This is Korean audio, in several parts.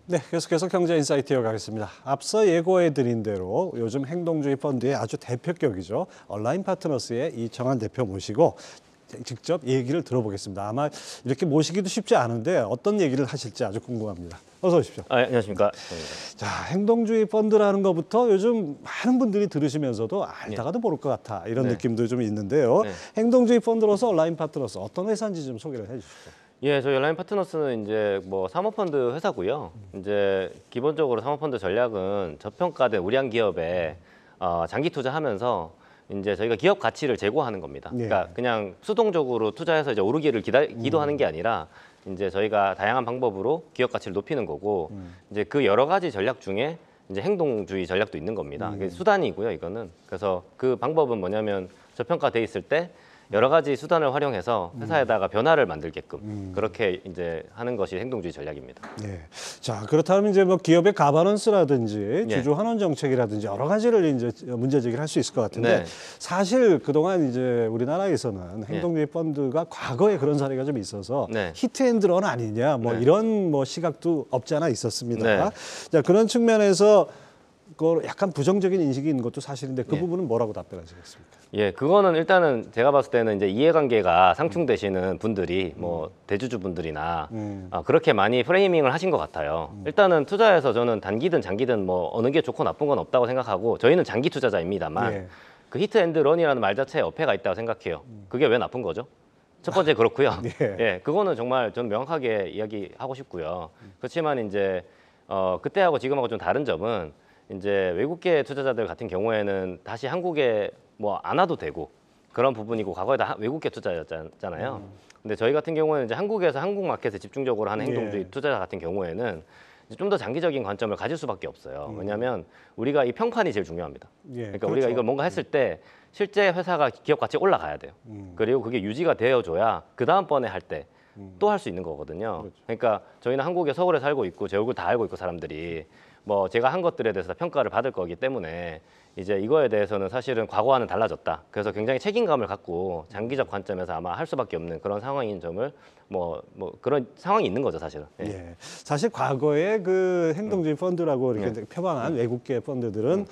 네, 계속해서 경제인사이트 이어가겠습니다. 앞서 예고해드린 대로 요즘 행동주의 펀드의 아주 대표격이죠. 얼라인 파트너스의 이정한 대표 모시고 직접 얘기를 들어보겠습니다. 아마 이렇게 모시기도 쉽지 않은데 어떤 얘기를 하실지 아주 궁금합니다. 어서 오십시오. 안녕하십니까. 자, 행동주의 펀드라는 것부터 요즘 많은 분들이 들으시면서도 알다가도 모를 것 같아 이런 느낌도 좀 있는데요. 행동주의 펀드로서 얼라인 파트너스 어떤 회사인지 좀 소개를 해주시죠. 예, 저희 얼라인 파트너스는 이제 뭐 사모펀드 회사고요. 이제 기본적으로 사모펀드 전략은 저평가된 우량 기업에 장기 투자하면서 이제 저희가 기업 가치를 제고하는 겁니다. 그러니까 그냥 수동적으로 투자해서 이제 오르기를 기도하는 게 아니라 이제 저희가 다양한 방법으로 기업 가치를 높이는 거고 이제 그 여러 가지 전략 중에 이제 행동주의 전략도 있는 겁니다. 그게 수단이고요, 이거는. 그래서 그 방법은 뭐냐면 저평가돼 있을 때 여러 가지 수단을 활용해서 회사에다가 변화를 만들게끔 그렇게 이제 하는 것이 행동주의 전략입니다. 네. 자, 그렇다면 이제 뭐 기업의 가버넌스라든지 주주 환원 정책이라든지 여러 가지를 이제 문제 제기를 할 수 있을 것 같은데 사실 그동안 이제 우리나라에서는 행동주의 펀드가 과거에 그런 사례가 좀 있어서 히트앤드런 아니냐 뭐 이런 뭐 시각도 없지 않아 있었습니다. 자, 그런 측면에서 그 약간 부정적인 인식이 있는 것도 사실인데 그 부분은 뭐라고 답변하시겠습니까? 예, 그거는 일단은 제가 봤을 때는 이제 이해관계가 상충되시는 분들이 뭐 대주주 분들이나 그렇게 많이 프레이밍을 하신 것 같아요. 일단은 투자에서 저는 단기든 장기든 뭐 어느 게 좋고 나쁜 건 없다고 생각하고 저희는 장기 투자자입니다만 그 히트 앤드 런이라는 말 자체에 어폐가 있다고 생각해요. 그게 왜 나쁜 거죠? 첫 번째 그렇고요. 예, 그거는 정말 좀 명확하게 이야기하고 싶고요. 그렇지만 이제 그때하고 지금하고 좀 다른 점은 이제 외국계 투자자들 같은 경우에는 다시 한국에 뭐 안 와도 되고 그런 부분이고 과거에 다 외국계 투자였잖아요. 근데 저희 같은 경우에는 이제 한국에서 한국 마켓에 집중적으로 하는 행동주의 투자자 같은 경우에는 좀 더 장기적인 관점을 가질 수밖에 없어요. 왜냐하면 우리가 이 평판이 제일 중요합니다. 그러니까 우리가 이걸 뭔가 했을 때 실제 회사가 기업 가치 올라가야 돼요. 그리고 그게 유지가 되어줘야 그 다음번에 할 때 또 할 수 있는 거거든요. 그러니까 저희는 한국에 서울에 살고 있고 제 얼굴 다 알고 있고 사람들이 뭐 제가 한 것들에 대해서 평가를 받을 거기 때문에 이제 이거에 대해서는 사실은 과거와는 달라졌다. 그래서 굉장히 책임감을 갖고 장기적 관점에서 아마 할 수밖에 없는 그런 상황인 점을 뭐 그런 상황이 있는 거죠, 사실은. 사실 과거에 그 행동주의 펀드라고 이렇게 표방한 외국계 펀드들은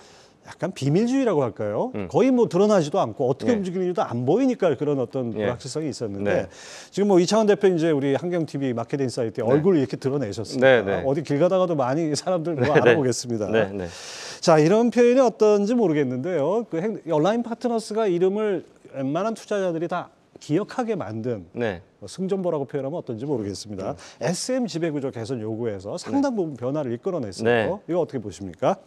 약간 비밀주의라고 할까요? 거의 뭐 드러나지도 않고 어떻게 움직이는지도 안 보이니까 그런 어떤 불확실성이 있었는데 지금 뭐 이창원 대표 이제 우리 한경TV 마켓 인사이트에 얼굴을 이렇게 드러내셨습니다. 어디 길 가다가도 많이 사람들 뭐 알아보겠습니다. 자, 이런 표현이 어떤지 모르겠는데요. 그 얼라인 파트너스가 이름을 웬만한 투자자들이 다 기억하게 만든 승전보라고 표현하면 어떤지 모르겠습니다. SM 지배구조 개선 요구에서 상당 부분 변화를 이끌어냈어요. 이거 어떻게 보십니까?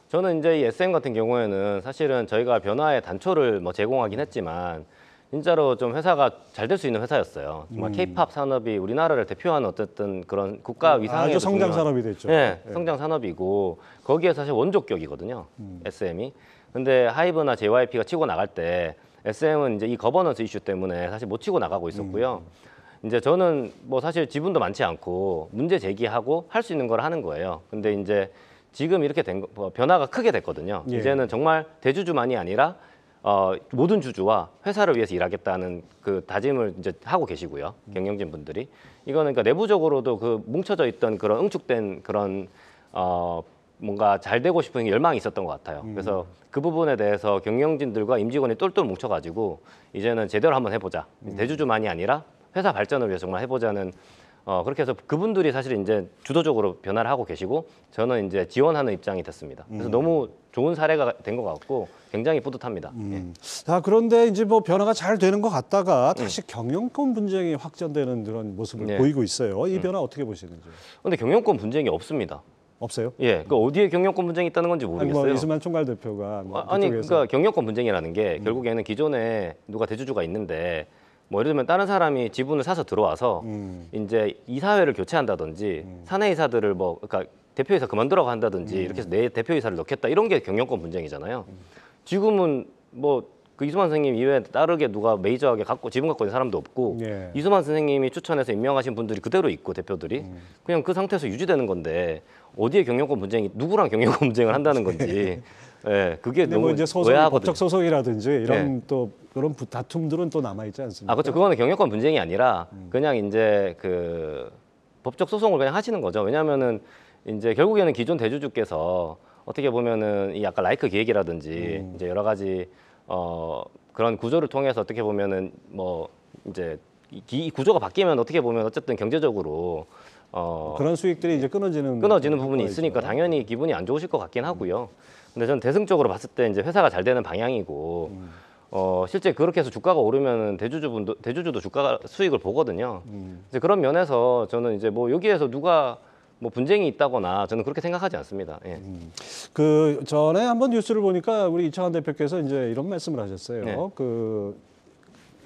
저는 이제 이 SM 같은 경우에는 사실은 저희가 변화의 단초를 뭐 제공하긴 했지만 진짜로 좀 회사가 잘 될 수 있는 회사였어요. 정말 K-팝 산업이 우리나라를 대표하는 어쨌든 그런 국가 위상에 아주 성장 산업이 됐죠. 성장 산업이고 거기에 사실 원조격이거든요. SM이. 근데 하이브나 JYP가 치고 나갈 때 SM은 이제 이 거버넌스 이슈 때문에 사실 못 치고 나가고 있었고요. 이제 저는 뭐 사실 지분도 많지 않고 문제 제기하고 할 수 있는 걸 하는 거예요. 근데 이제 지금 이렇게 된 변화가 크게 됐거든요. 이제는 정말 대주주만이 아니라 모든 주주와 회사를 위해서 일하겠다는 그 다짐을 이제 하고 계시고요. 경영진 분들이. 이거는 그러니까 내부적으로도 그 뭉쳐져 있던 그런 응축된 그런 뭔가 잘 되고 싶은 열망이 있었던 것 같아요. 그래서 그 부분에 대해서 경영진들과 임직원이 똘똘 뭉쳐가지고 이제는 제대로 한번 해보자. 대주주만이 아니라 회사 발전을 위해서 정말 해보자는 그렇게 해서 그분들이 사실 이제 주도적으로 변화를 하고 계시고 저는 이제 지원하는 입장이 됐습니다. 그래서 너무 좋은 사례가 된 것 같고 굉장히 뿌듯합니다. 자, 그런데 이제 뭐 변화가 잘 되는 것 같다가 다시 경영권 분쟁이 확전되는 그런 모습을 보이고 있어요. 이 변화 어떻게 보시는지? 근데 경영권 분쟁이 없습니다. 없어요? 그 어디에 경영권 분쟁이 있다는 건지 모르겠어요. 뭐 이수만 총괄 대표가 그러니까 경영권 분쟁이라는 게 결국에는 기존에 누가 대주주가 있는데 뭐 예를 들면 다른 사람이 지분을 사서 들어와서 이제 이사회를 교체한다든지 사내이사들을 뭐 그러니까 대표이사 그만두라고 한다든지 이렇게 해서 내 대표이사를 넣겠다 이런 게 경영권 분쟁이잖아요. 지금은 뭐 그 이수만 선생님 이외에 다르게 누가 메이저하게 지분 갖고 있는 사람도 없고 이수만 선생님이 추천해서 임명하신 분들이 그대로 있고 대표들이 그냥 그 상태에서 유지되는 건데 어디에 경영권 분쟁이 누구랑 경영권 분쟁을 한다는 건지 그게 너무 뭐 이제 법적 소송이라든지 이런 또 그런 다툼들은 또 남아 있지 않습니까? 그렇죠. 그거는 경영권 분쟁이 아니라 그냥 이제 그 법적 소송을 그냥 하시는 거죠. 왜냐하면은 이제 결국에는 기존 대주주께서 어떻게 보면은 이 아까 라이크 기획이라든지 이제 여러 가지 그런 구조를 통해서 어떻게 보면은 뭐 이제 이 구조가 바뀌면 어떻게 보면 어쨌든 경제적으로 그런 수익들이 이제 끊어지는 부분이 있으니까 당연히 기분이 안 좋으실 것 같긴 하고요. 근데 저는 대승적으로 봤을 때 이제 회사가 잘 되는 방향이고 실제 그렇게 해서 주가가 오르면 대주주도 주가 수익을 보거든요. 이제 그런 면에서 저는 이제 뭐 여기에서 누가 뭐 분쟁이 있다거나 저는 그렇게 생각하지 않습니다. 예. 그 전에 한번 뉴스를 보니까 우리 이창환 대표께서 이제 이런 말씀을 하셨어요. 네. 그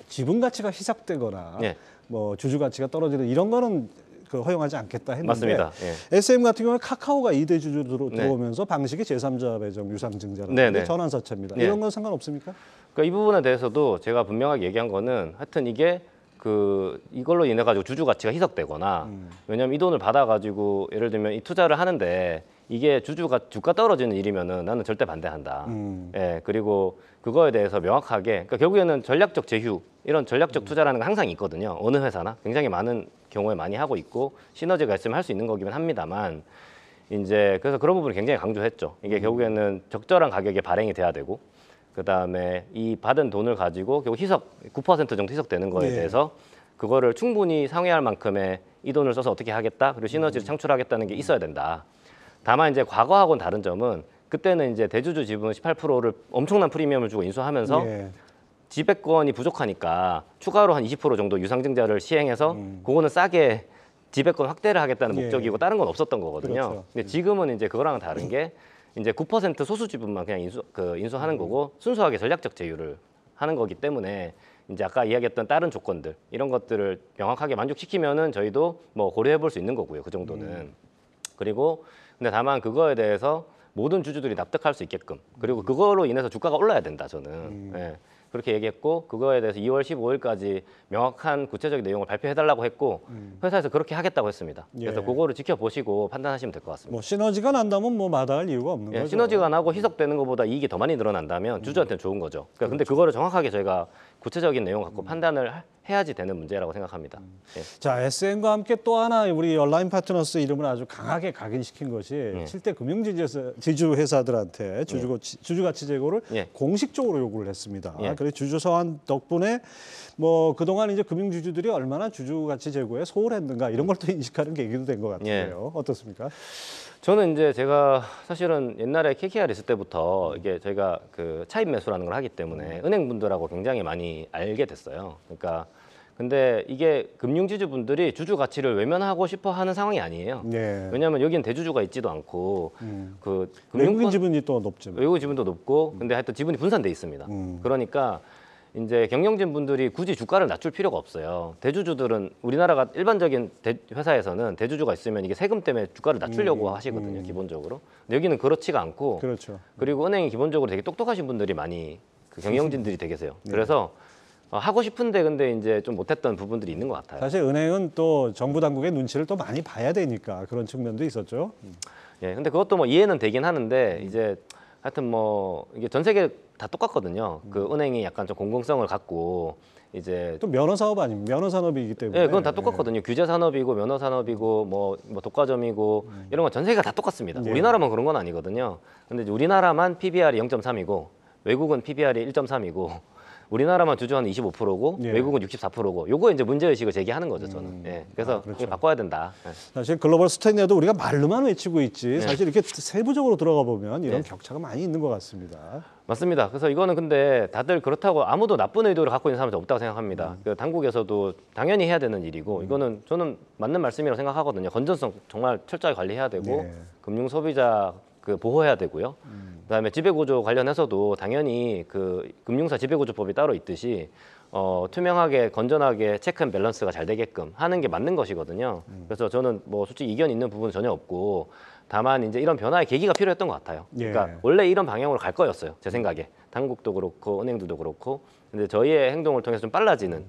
지분 가치가 희석되거나 네. 뭐 주주 가치가 떨어지는 이런 거는 그 허용하지 않겠다 했는데 맞습니다. 예. SM 같은 경우는 카카오가 2대 주주로 네. 들어오면서 방식이 제3자 배정 유상증자라는 네, 네. 전환사채입니다. 네. 이런 건 상관없습니까? 그러니까 이 부분에 대해서도 제가 분명하게 얘기한 거는 하여튼 이게 이걸로 인해 가지고 주주 가치가 희석되거나 왜냐하면 이 돈을 받아 가지고 예를 들면 이 투자를 하는데 이게 주가 떨어지는 일이면은 나는 절대 반대한다. 예, 그리고 그거에 대해서 명확하게 그러니까 결국에는 전략적 제휴 이런 전략적 투자라는 거 항상 있거든요. 어느 회사나 굉장히 많은 경우에 많이 하고 있고 시너지가 있으면 할 수 있는 거기는 합니다만 이제 그래서 그런 부분을 굉장히 강조했죠. 이게 결국에는 적절한 가격에 발행이 돼야 되고 그다음에 이 받은 돈을 가지고 결국 9% 정도 희석되는 거에 네. 대해서 그거를 충분히 상회할 만큼의 이 돈을 써서 어떻게 하겠다 그리고 시너지를 창출하겠다는 게 있어야 된다. 다만 이제 과거하고는 다른 점은 그때는 이제 대주주 지분 18%를 엄청난 프리미엄을 주고 인수하면서 예. 지배권이 부족하니까 추가로 한 20% 정도 유상증자를 시행해서 그거는 싸게 지배권 확대를 하겠다는 예. 목적이고 다른 건 없었던 거거든요. 그렇죠. 근데 지금은 이제 그거랑은 다른 게 이제 9% 소수 지분만 그냥 인수하는 거고 순수하게 전략적 제휴를 하는 거기 때문에 이제 아까 이야기했던 다른 조건들 이런 것들을 명확하게 만족시키면은 저희도 뭐 고려해 볼 수 있는 거고요. 그 정도는. 그리고 근데 다만 그거에 대해서 모든 주주들이 납득할 수 있게끔 그리고 그거로 인해서 주가가 올라야 된다 저는 예, 그렇게 얘기했고 그거에 대해서 2월 15일까지 명확한 구체적인 내용을 발표해달라고 했고 회사에서 그렇게 하겠다고 했습니다. 그래서 예. 그거를 지켜보시고 판단하시면 될 것 같습니다. 뭐 시너지가 난다면 뭐 마다할 이유가 없는 예, 거죠. 시너지가 나고 희석되는 것보다 이익이 더 많이 늘어난다면 주주한테는 좋은 거죠. 그러니까 근데 그거를 정확하게 저희가 구체적인 내용 갖고 판단을 해야지 되는 문제라고 생각합니다. 예. 자, SM과 함께 또 하나 우리 얼라인 파트너스 이름을 아주 강하게 각인시킨 것이 예. 7대 금융지주 회사들한테 주주 가치 제고를 예. 공식적으로 요구를 했습니다. 예. 그래서 주주 서한 덕분에 뭐 그동안 이제 금융주주들이 얼마나 주주 가치 제고에 소홀했는가 이런 걸 또 인식하는 계기도 된 것 같은데요. 어떻습니까? 저는 이제 제가 사실은 옛날에 KKR 있을 때부터 이게 저희가 그 차입 매수라는 걸 하기 때문에 은행분들하고 굉장히 많이 알게 됐어요. 그러니까 근데 이게 금융지주분들이 주주 가치를 외면하고 싶어 하는 상황이 아니에요. 네. 왜냐하면 여기는 대주주가 있지도 않고 그 외국인 지분이 또 높죠. 외국인 지분도 높고 근데 하여튼 지분이 분산돼 있습니다. 그러니까 이제 경영진 분들이 굳이 주가를 낮출 필요가 없어요. 대주주들은 우리나라가 일반적인 회사에서는 대주주가 있으면 이게 세금 때문에 주가를 낮추려고 하시거든요, 기본적으로. 근데 여기는 그렇지가 않고 그렇죠. 그리고 은행이 기본적으로 되게 똑똑하신 분들이 많이 그 경영진들이 되계세요. 그래서 하고 싶은데 근데 이제 좀 못했던 부분들이 있는 것 같아요. 사실 은행은 또 정부 당국의 눈치를 또 많이 봐야 되니까 그런 측면도 있었죠. 예, 근데 그것도 뭐 이해는 되긴 하는데 이제 하여튼 뭐 이게 전 세계 다 똑같거든요. 그 은행이 약간 좀 공공성을 갖고 이제 또 면허 사업 아닙니까? 면허 산업이기 때문에. 예, 그건 다 똑같거든요. 규제 산업이고 면허 산업이고 뭐 독과점이고 이런 건 전 세계가 다 똑같습니다. 예. 우리나라만 그런 건 아니거든요. 근데 이제 우리나라만 PBR이 0.3이고 외국은 PBR이 1.3이고 우리나라만 주주하는 25%고 예. 외국은 64%고 요거 이제 문제 의식을 제기하는 거죠, 저는. 예. 그래서 그렇죠. 이거 바꿔야 된다. 예. 사실 글로벌 스탠다드 우리가 말로만 외치고 있지 사실 이렇게 세부적으로 들어가 보면 이런 네. 격차가 많이 있는 것 같습니다. 맞습니다. 그래서 이거는 근데 다들 그렇다고 아무도 나쁜 의도를 갖고 있는 사람은 없다고 생각합니다. 그 당국에서도 당연히 해야 되는 일이고 이거는 저는 맞는 말씀이라고 생각하거든요. 건전성 정말 철저하게 관리해야 되고 네. 금융 소비자 보호해야 되고요. 그다음에 지배구조 관련해서도 당연히 그 금융사 지배구조법이 따로 있듯이 투명하게 건전하게 체크 앤 밸런스가 잘 되게끔 하는 게 맞는 것이거든요. 그래서 저는 뭐 솔직히 이견 있는 부분은 전혀 없고 다만 이제 이런 변화의 계기가 필요했던 것 같아요. 예. 그러니까 원래 이런 방향으로 갈 거였어요. 제 생각에 당국도 그렇고 은행들도 그렇고 근데 저희의 행동을 통해서 좀 빨라지는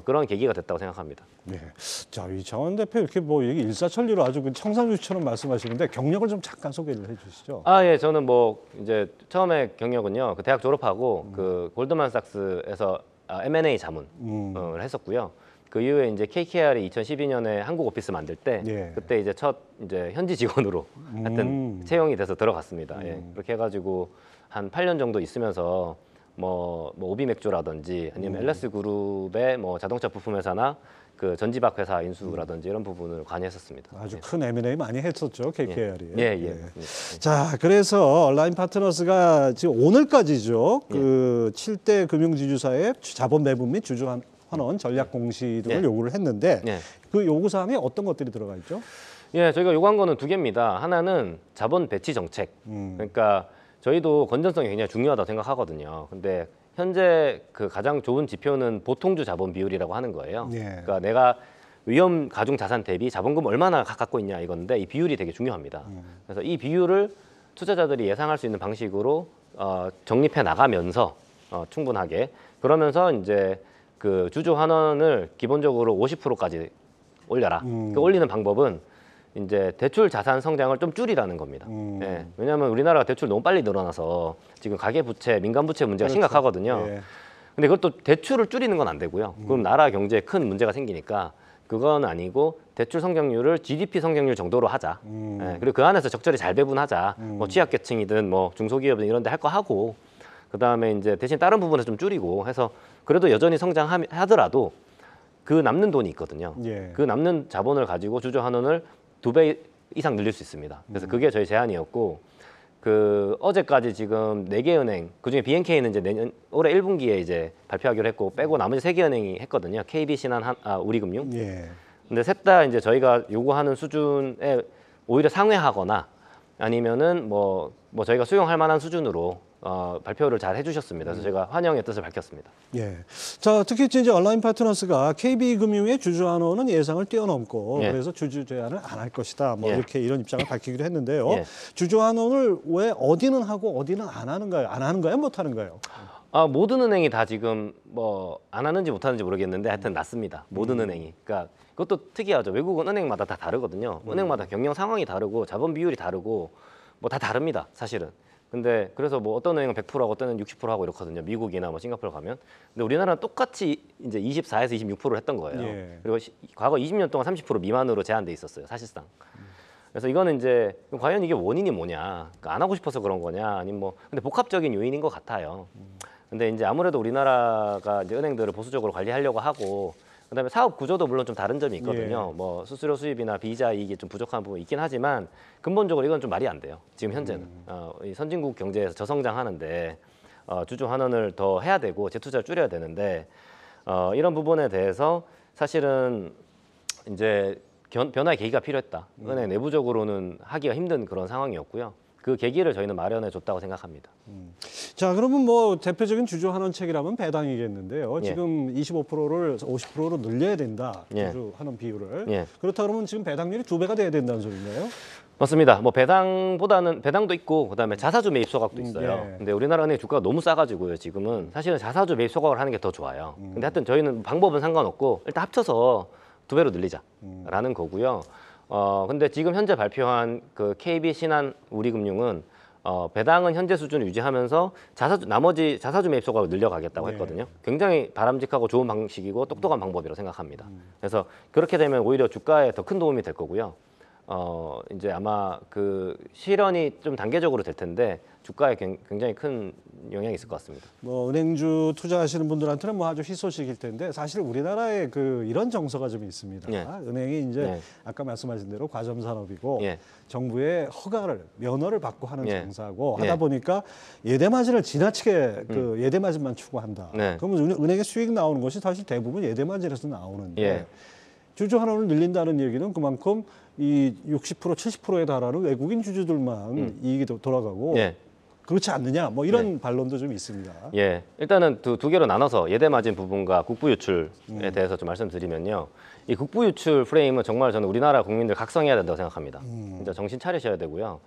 그런 계기가 됐다고 생각합니다. 네. 자, 이창환 대표 이렇게 뭐 얘기 일사천리로 아주 그 청산유수처럼 말씀하시는데 경력을 좀 잠깐 소개를 해주시죠. 예, 저는 뭐 이제 처음에 경력은요, 그 대학 졸업하고 그 골드만삭스에서 M&A 자문을 했었고요. 그 이후에 이제 KKR이 2012년에 한국 오피스 만들 때 예. 그때 이제 첫 이제 현지 직원으로 하여튼 채용이 돼서 들어갔습니다. 예. 그렇게 해가지고 한 8년 정도 있으면서 뭐 오비맥주라든지 아니면 LS 그룹의 뭐 자동차 부품 회사나 그 전지박 회사 인수라든지 이런 부분을 관여했었습니다. 아주 큰 M&A 많이 했었죠, KKR이. 예. 자, 그래서 얼라인 파트너스가 지금 오늘까지죠. 그 7대 금융지주사의 자본 매분 및 주주 환원 전략 공시 등을 요구를 했는데 그 요구 사항에 어떤 것들이 들어가 있죠? 예, 저희가 요구한 거는 두 개입니다. 하나는 자본 배치 정책. 그러니까 저희도 건전성이 굉장히 중요하다고 생각하거든요. 근데 현재 그 가장 좋은 지표는 보통주 자본 비율이라고 하는 거예요. 그러니까 내가 위험 가중 자산 대비 자본금 얼마나 갖고 있냐 이건데 이 비율이 되게 중요합니다. 그래서 이 비율을 투자자들이 예상할 수 있는 방식으로 정립해 나가면서 충분하게 그러면서 이제 그 주주 환원을 기본적으로 50%까지 올려라. 그 올리는 방법은 이제 대출 자산 성장을 좀 줄이라는 겁니다. 예, 왜냐하면 우리나라가 대출 너무 빨리 늘어나서 지금 가계 부채, 민간 부채 문제가 심각하거든요. 근데 그것도 대출을 줄이는 건 안 되고요. 그럼 나라 경제에 큰 문제가 생기니까 그건 아니고 대출 성장률을 GDP 성장률 정도로 하자. 예, 그리고 그 안에서 적절히 잘 배분하자. 뭐 취약계층이든 뭐 중소기업이든 이런 데 할 거 하고 그다음에 이제 대신 다른 부분에서 좀 줄이고 해서 그래도 여전히 성장하더라도 그 남는 돈이 있거든요. 그 남는 자본을 가지고 주주 환원을 2배 이상 늘릴 수 있습니다. 그래서 그게 저희 제안이었고 그 어제까지 지금 4개 은행 그중에 BNK는 이제 올해 1분기에 이제 발표하기로 했고 빼고 나머지 3개 은행이 했거든요. KB, 신한, 우리금융. 근데 셋 다 이제 저희가 요구하는 수준에 오히려 상회하거나 아니면은 뭐 저희가 수용할 만한 수준으로 발표를 잘 해주셨습니다. 그래서 제가 환영의 뜻을 밝혔습니다. 예. 자, 특히 이제 얼라인 파트너스가 KB금융의 주주 환원은 예상을 뛰어넘고 그래서 주주 제한을 안 할 것이다. 뭐 이렇게 이런 입장을 밝히기로 했는데요. 주주 환원을 왜 어디는 하고 어디는 안 하는가요? 안 하는가요? 못 하는가요? 모든 은행이 다 지금 뭐 안 하는지 못 하는지 모르겠는데 하여튼 낮습니다. 모든 은행이. 그러니까 그것도 특이하죠. 외국은 은행마다 다 다르거든요. 은행마다 경영 상황이 다르고 자본 비율이 다르고 뭐 다 다릅니다. 사실은. 근데 그래서 뭐 어떤 은행은 100%하고 어떤 은행은 60% 하고 이렇거든요. 미국이나 뭐 싱가포르 가면. 근데 우리나라는 똑같이 이제 24에서 26%를 했던 거예요. 그리고 과거 20년 동안 30% 미만으로 제한돼 있었어요. 사실상. 그래서 이거는 이제 과연 이게 원인이 뭐냐? 그러니까 안 하고 싶어서 그런 거냐? 아니면 뭐 근데 복합적인 요인인 것 같아요. 근데 이제 아무래도 우리나라가 이제 은행들을 보수적으로 관리하려고 하고 그다음에 사업 구조도 물론 좀 다른 점이 있거든요. 뭐 수수료 수입이나 비자 이익이 좀 부족한 부분이 있긴 하지만 근본적으로 이건 좀 말이 안 돼요. 지금 현재는 이 선진국 경제에서 저성장하는데 주주 환원을 더 해야 되고 재투자를 줄여야 되는데 이런 부분에 대해서 사실은 이제 변화의 계기가 필요했다. 은행 내부적으로는 하기가 힘든 그런 상황이었고요. 그 계기를 저희는 마련해 줬다고 생각합니다. 자, 그러면 뭐 대표적인 주주 환원책이라면 배당이겠는데요. 지금 25%를 50%로 늘려야 된다. 주주 환원 비율을. 그렇다 그러면 지금 배당률이 2배가 돼야 된다는 소리인가요? 맞습니다. 뭐 배당보다는 배당도 있고 그다음에 자사주 매입 소각도 있어요. 근데 우리나라 은행 주가가 너무 싸가지고요. 지금은 사실은 자사주 매입 소각을 하는 게 더 좋아요. 근데 하여튼 저희는 방법은 상관없고 일단 합쳐서 2배로 늘리자라는 거고요. 근데 지금 현재 발표한 그 KB, 신한, 우리금융은 배당은 현재 수준을 유지하면서 나머지 자사주 매입 소각을 늘려가겠다고 했거든요. 굉장히 바람직하고 좋은 방식이고 똑똑한 방법이라고 생각합니다. 그래서 그렇게 되면 오히려 주가에 더 큰 도움이 될 거고요. 이제 아마 그 실현이 좀 단계적으로 될 텐데 주가에 굉장히 큰 영향이 있을 것 같습니다. 뭐 은행주 투자하시는 분들한테는 뭐 아주 희소식일 텐데 사실 우리나라에 그 이런 정서가 좀 있습니다. 은행이 이제 아까 말씀하신 대로 과점 산업이고 정부의 면허를 받고 하는 장사고 하다 보니까 예대 마진을 지나치게 그 예대 마진만 추구한다. 그러면 은행에 수익 나오는 것이 사실 대부분 예대 마진에서 나오는데 주주 환원을 늘린다는 얘기는 그만큼 이 60% 70%에 달하는 외국인 주주들만 이익이 돌아가고 그렇지 않느냐 뭐 이런 반론도 좀 있습니다. 일단은 두 개로 나눠서 예대 마진 부분과 국부 유출에 대해서 좀 말씀드리면요. 이 국부 유출 프레임은 정말 저는 우리나라 국민들 각성해야 된다고 생각합니다. 진짜 정신 차리셔야 되고요.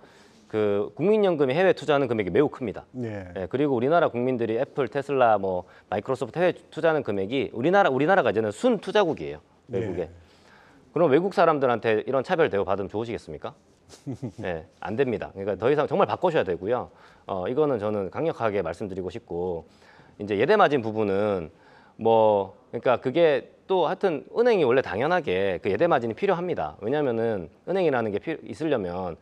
그 국민연금이 해외 투자하는 금액이 매우 큽니다. 그리고 우리나라 국민들이 애플, 테슬라, 뭐 마이크로소프트 해외 투자하는 금액이 우리나라가 이제는 순 투자국이에요. 외국에. 그럼 외국 사람들한테 이런 차별 대우 받으면 좋으시겠습니까? 안 됩니다. 그러니까 더 이상 정말 바꾸셔야 되고요. 이거는 저는 강력하게 말씀드리고 싶고 이제 예대 마진 부분은 뭐 그러니까 그게 또 하여튼 은행이 원래 당연하게 그 예대 마진이 필요합니다. 왜냐하면은 은행이라는 게 있으려면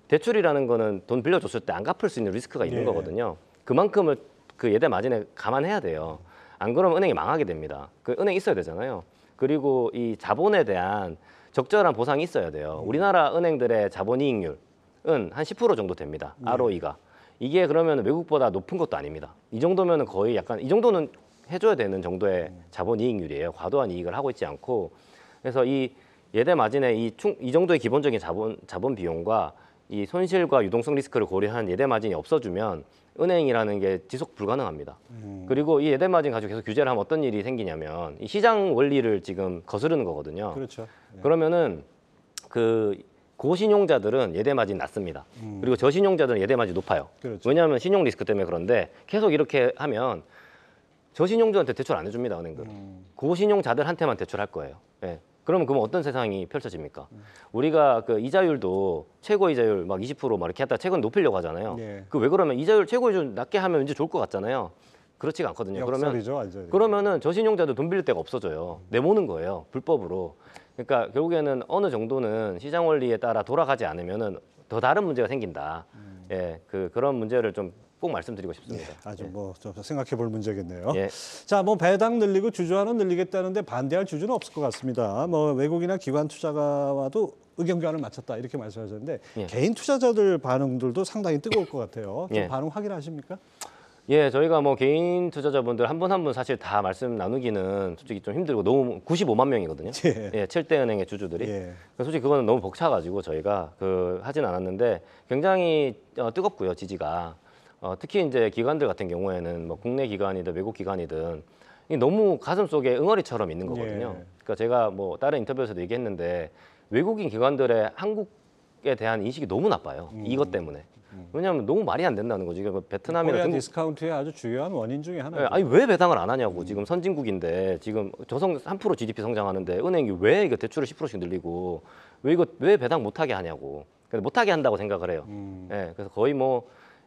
대출이라는 거는 돈 빌려줬을 때 안 갚을 수 있는 리스크가 있는 거거든요. 그만큼을 그 예대 마진에 감안해야 돼요. 안 그러면 은행이 망하게 됩니다. 그 은행이 있어야 되잖아요. 그리고 이 자본에 대한 적절한 보상이 있어야 돼요. 우리나라 은행들의 자본이익률은 한 10% 정도 됩니다. ROE가. 이게 그러면 외국보다 높은 것도 아닙니다. 이 정도면 거의 약간 이 정도는 해줘야 되는 정도의 자본이익률이에요. 과도한 이익을 하고 있지 않고. 그래서 이 예대 마진의 이 정도의 기본적인 자본 비용과 이 손실과 유동성 리스크를 고려한 예대 마진이 없어지면 은행이라는 게 지속 불가능합니다. 그리고 이 예대 마진 가지고 계속 규제를 하면 어떤 일이 생기냐면 이 시장 원리를 지금 거스르는 거거든요. 그렇죠. 그러면은 그 고신용자들은 예대 마진 낮습니다. 그리고 저신용자들은 예대 마진 높아요. 그렇죠. 왜냐하면 신용 리스크 때문에 그런데 계속 이렇게 하면 저신용자한테 대출 안 해줍니다, 은행들은. 고신용자들한테만 대출할 거예요. 예. 그러면 어떤 세상이 펼쳐집니까? 우리가 그 이자율도 최고 이자율 막 20% 막 이렇게 했다가 최근 높이려고 하잖아요. 예. 그 왜 그러면 이자율 최고 이자율 낮게 하면 왠지 좋을 것 같잖아요. 그렇지가 않거든요. 역설이죠, 완전히. 그러면은 저신용자들 돈 빌릴 데가 없어져요. 내모는 거예요, 불법으로. 그러니까 결국에는 어느 정도는 시장 원리에 따라 돌아가지 않으면은 더 다른 문제가 생긴다. 예, 그런 문제를 좀 꼭 말씀드리고 싶습니다. 아주 좀 생각해 볼 문제겠네요. 예. 자, 배당 늘리고 주주환원 늘리겠다는데 반대할 주주는 없을 것 같습니다. 외국이나 기관 투자가와도 의견 교환을 마쳤다 이렇게 말씀하셨는데 개인 투자자들 반응들도 상당히 뜨거울 것 같아요. 좀 반응 확인하십니까? 예, 저희가 개인 투자자분들 한 분 한 분 사실 다 말씀 나누기는 솔직히 좀 힘들고 너무 95만 명이거든요. 예, 7대 은행의 주주들이. 예. 솔직히 그거는 너무 벅차가지고 저희가 하진 않았는데 굉장히 뜨겁고요, 지지가. 특히 이제 기관들 같은 경우에는 국내 기관이든 외국 기관이든 너무 가슴 속에 응어리처럼 있는 거거든요. 예. 그러니까 제가 다른 인터뷰에서도 얘기했는데 외국인 기관들의 한국에 대한 인식이 너무 나빠요. 이것 때문에. 왜냐하면 너무 말이 안 된다는 거지. 베트남이나 코리아 중국 디스카운트의 아주 중요한 원인 중에 하나예요. 아니 왜 배당을 안 하냐고. 지금 선진국인데 지금 3% GDP 성장하는데 은행이 왜 이거 대출을 10%씩 늘리고 왜 배당 못하게 하냐고. 못하게 한다고 생각을 해요. 예, 그래서 거의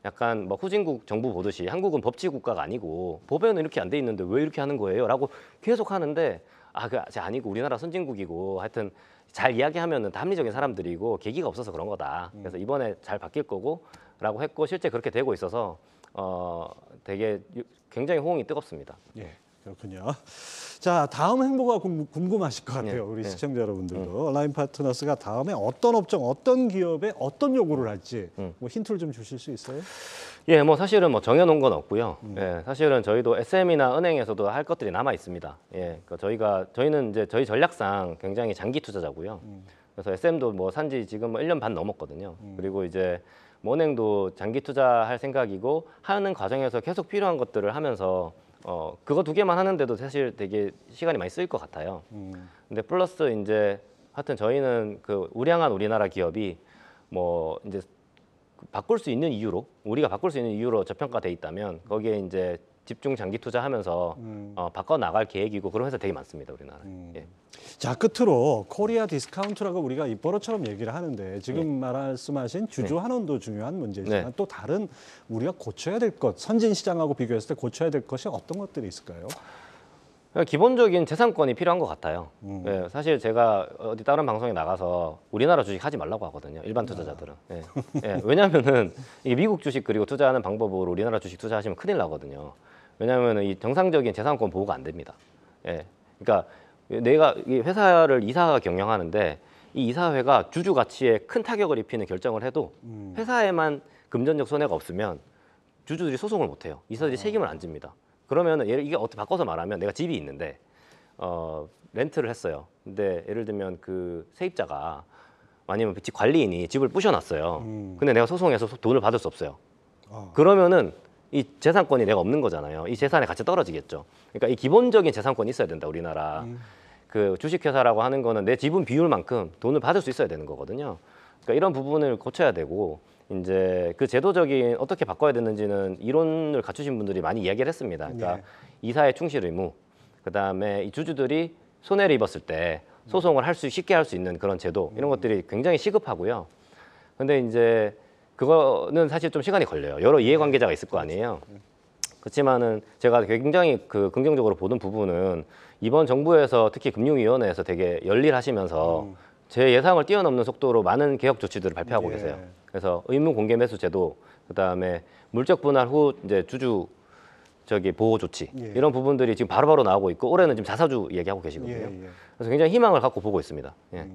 약간 후진국 정부 보듯이 한국은 법치 국가가 아니고 법에는 이렇게 안 돼 있는데 왜 이렇게 하는 거예요?라고 계속 하는데 그게 아니고 우리나라 선진국이고 하여튼 잘 이야기하면은 합리적인 사람들이고 계기가 없어서 그런 거다. 그래서 이번에 잘 바뀔 거고라고 했고 실제 그렇게 되고 있어서 되게 굉장히 호응이 뜨겁습니다. 예, 그렇군요. 자, 다음 행보가 궁금하실 것 같아요. 우리 시청자 여러분들도. 얼라인 파트너스가 다음에 어떤 업종, 어떤 기업에 어떤 요구를 할지 힌트를 좀 주실 수 있어요? 예, 사실은 정해놓은 건 없고요. 예, 사실은 저희도 SM이나 은행에서도 할 것들이 남아 있습니다. 예, 그러니까 저희는 이제 저희 전략상 굉장히 장기 투자자고요. 그래서 SM도 산지 지금 1년 반 넘었거든요. 그리고 이제 은행도 장기 투자할 생각이고 하는 과정에서 계속 필요한 것들을 하면서 그거 두 개만 하는데도 사실 되게 시간이 많이 쓰일 것 같아요. 근데 플러스 이제 하여튼 저희는 우량한 우리나라 기업이 이제 바꿀 수 있는 이유로 우리가 바꿀 수 있는 이유로 저평가돼 있다면 거기에 이제 집중 장기 투자하면서 바꿔 나갈 계획이고 그런 회사 되게 많습니다, 우리나라. 예. 자, 끝으로 코리아 디스카운트라고 우리가 입버릇처럼 얘기를 하는데 지금 말씀하신 주주 환원도 중요한 문제지만 또 다른 우리가 고쳐야 될 것, 선진 시장하고 비교했을 때 고쳐야 될 것이 어떤 것들이 있을까요? 기본적인 재산권이 필요한 것 같아요. 예, 사실 제가 어디 다른 방송에 나가서 우리나라 주식 하지 말라고 하거든요. 일반 투자자들은. 예. 예, 왜냐하면은 이게 미국 주식 그리고 투자하는 방법으로 우리나라 주식 투자하시면 큰일 나거든요. 왜냐하면 이 정상적인 재산권 보호가 안 됩니다. 예, 그러니까 내가 이 회사를 이사가 경영하는데 이 이사회가 주주 가치에 큰 타격을 입히는 결정을 해도 회사에만 금전적 손해가 없으면 주주들이 소송을 못 해요. 이사들이 책임을 안 집니다. 그러면 이게 어떻게 바꿔서 말하면 내가 집이 있는데 렌트를 했어요. 근데 예를 들면 그 세입자가 아니면 집 관리인이 집을 부셔놨어요. 근데 내가 소송해서 돈을 받을 수 없어요. 그러면은 이 재산권이 내가 없는 거잖아요. 이 재산의 가치 떨어지겠죠. 그러니까 이 기본적인 재산권이 있어야 된다, 우리나라. 그 주식회사라고 하는 거는 내 지분 비율만큼 돈을 받을 수 있어야 되는 거거든요. 그러니까 이런 부분을 고쳐야 되고 이제 그 제도적인 어떻게 바꿔야 되는지는 이론을 갖추신 분들이 많이 이야기를 했습니다. 그러니까 이사의 충실 의무, 그다음에 이 주주들이 손해를 입었을 때 소송을 쉽게 할 수 있는 그런 제도 이런 것들이 굉장히 시급하고요. 근데 이제 그거는 사실 좀 시간이 걸려요. 여러 이해관계자가 있을 거 아니에요. 그렇지만은 제가 굉장히 그 긍정적으로 보는 부분은 이번 정부에서 특히 금융위원회에서 되게 열일하시면서 제 예상을 뛰어넘는 속도로 많은 개혁 조치들을 발표하고 예. 계세요. 그래서 의무 공개 매수 제도, 그다음에 물적 분할 후 이제 주주 보호 조치 예. 이런 부분들이 지금 바로바로 나오고 있고 올해는 지금 자사주 얘기하고 계시거든요. 예, 예. 그래서 굉장히 희망을 갖고 보고 있습니다. 예.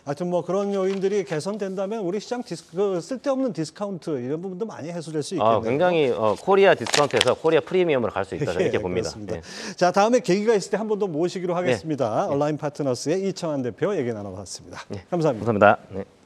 하여튼 뭐 그런 요인들이 개선된다면 우리 시장 쓸데없는 디스카운트 이런 부분도 많이 해소될 수 있겠네요. 굉장히 코리아 디스카운트에서 코리아 프리미엄으로 갈 수 있다 저는 이렇게 봅니다. 그렇습니다. 예. 자, 다음에 계기가 있을 때 한 번 더 모시기로 하겠습니다. 얼라인 파트너스의 이청환 대표 얘기 나눠봤습니다. 감사합니다. 감사합니다. 네.